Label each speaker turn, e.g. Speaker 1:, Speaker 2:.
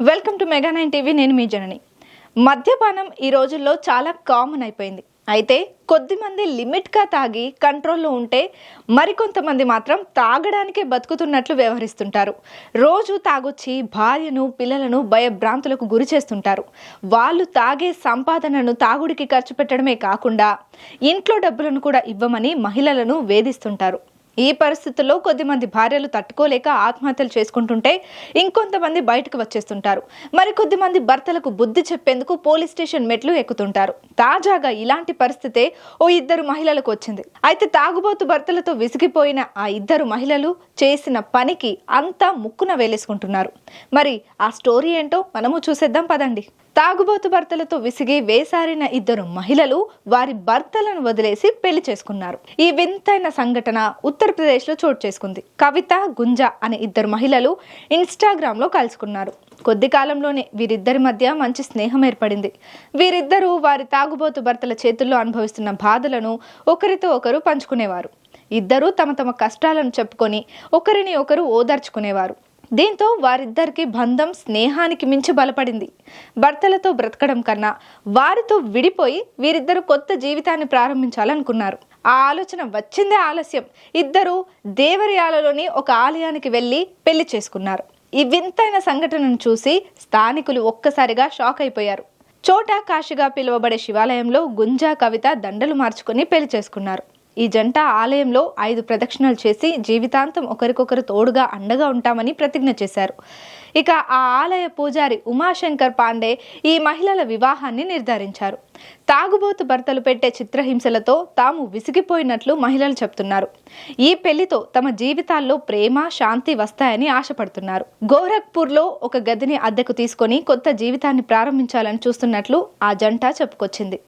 Speaker 1: Welcome to mega 9 TV. నేను మీ జనని. మద్యపానం ఈ రోజుల్లో చాలా కామన్ అయిపోయింది. అయితే కొద్దిమంది లిమిట్గా తాగి కంట్రోల్లో ఉంటే మరికొంతమంది మాత్రం తాగడానికే బతుకుతున్నట్లు వ్యవహరిస్తుంటారు. రోజు తాగొచ్చి భార్యను పిల్లలను భయభ్రాంతులకు గురి చేస్తుంటారు. వాళ్ళు తాగే సంపాదనను తాగుడికి ఖర్చు పెట్టడమే కాకుండా ఇంట్లో డబ్బులను కూడా ఇవ్వమని మహిళలను వేధిస్తుంటారు. ఈ పరిస్థితుల్లో కొద్దిమంది భార్యలు తట్టుకోలేక ఆత్మహత్యలు చేసుకుంటుంటే ఇంకొంతమంది బయటకు వచ్చేస్తుంటారు. మరికొద్దిమంది భర్తలకు బుద్ధి చెప్పేందుకు పోలీస్ స్టేషన్ మెట్లు ఎక్కుతుంటారు. తాజాగా ఇలాంటి పరిస్థితే ఓ ఇద్దరు మహిళలకు వచ్చింది. అయితే తాగుబోతు భర్తలతో విసిగిపోయిన ఆ ఇద్దరు మహిళలు చేసిన పనికి అంతా ముక్కున వేలేసుకుంటున్నారు. మరి ఆ స్టోరీ ఏంటో మనము చూసేద్దాం పదండి. తాగుబోతు భర్తలతో విసిగి వేసారిన ఇద్దరు మహిళలు వారి భర్తలను వదిలేసి పెళ్లి చేసుకున్నారు. ఈ వింతైన సంఘటన ఉత్తరప్రదేశ్ లో చోటు చేసుకుంది. కవిత, గుంజా అనే ఇద్దరు మహిళలు ఇన్స్టాగ్రామ్ లో కలుసుకున్నారు. కొద్ది కాలంలోనే వీరిద్దరి మధ్య మంచి స్నేహం ఏర్పడింది. వీరిద్దరూ వారి తాగుబోతు భర్తల చేతుల్లో అనుభవిస్తున్న బాధలను ఒకరితో ఒకరు పంచుకునేవారు. ఇద్దరూ తమ తమ కష్టాలను చెప్పుకొని ఒకరిని ఒకరు ఓదార్చుకునేవారు. దీంతో వారిద్దరికి బంధం స్నేహానికి మించి బలపడింది. భర్తలతో బ్రతకడం కన్నా వారితో విడిపోయి వీరిద్దరు కొత్త జీవితాన్ని ప్రారంభించాలనుకున్నారు. ఆ ఆలోచన వచ్చిందే ఆలస్యం. ఇద్దరు దేవరియాలలోని ఒక ఆలయానికి వెళ్లి పెళ్లి చేసుకున్నారు. ఈ వింతైన సంఘటనను చూసి స్థానికులు ఒక్కసారిగా షాక్ అయిపోయారు. చోటా కాశీగా పిలువబడే శివాలయంలో గుంజా, కవిత దండలు మార్చుకుని పెళ్లి చేసుకున్నారు. ఈ జంట ఆలయంలో 5 ప్రదక్షిణలు చేసి జీవితాంతం ఒకరికొకరు తోడుగా అండగా ఉంటామని ప్రతిజ్ఞ చేశారు. ఇక ఆ ఆలయ పూజారి ఉమాశంకర్ పాండే ఈ మహిళల వివాహాన్ని నిర్ధారించారు. తాగుబోతు భర్తలు పెట్టే చిత్రహింసలతో తాము విసిగిపోయినట్లు మహిళలు చెప్తున్నారు. ఈ పెళ్లితో తమ జీవితాల్లో ప్రేమ, శాంతి వస్తాయని ఆశపడుతున్నారు. గోరఖ్పూర్లో ఒక గదిని అద్దెకు తీసుకొని కొత్త జీవితాన్ని ప్రారంభించాలని చూస్తున్నట్లు ఆ జంట చెప్పుకొచ్చింది.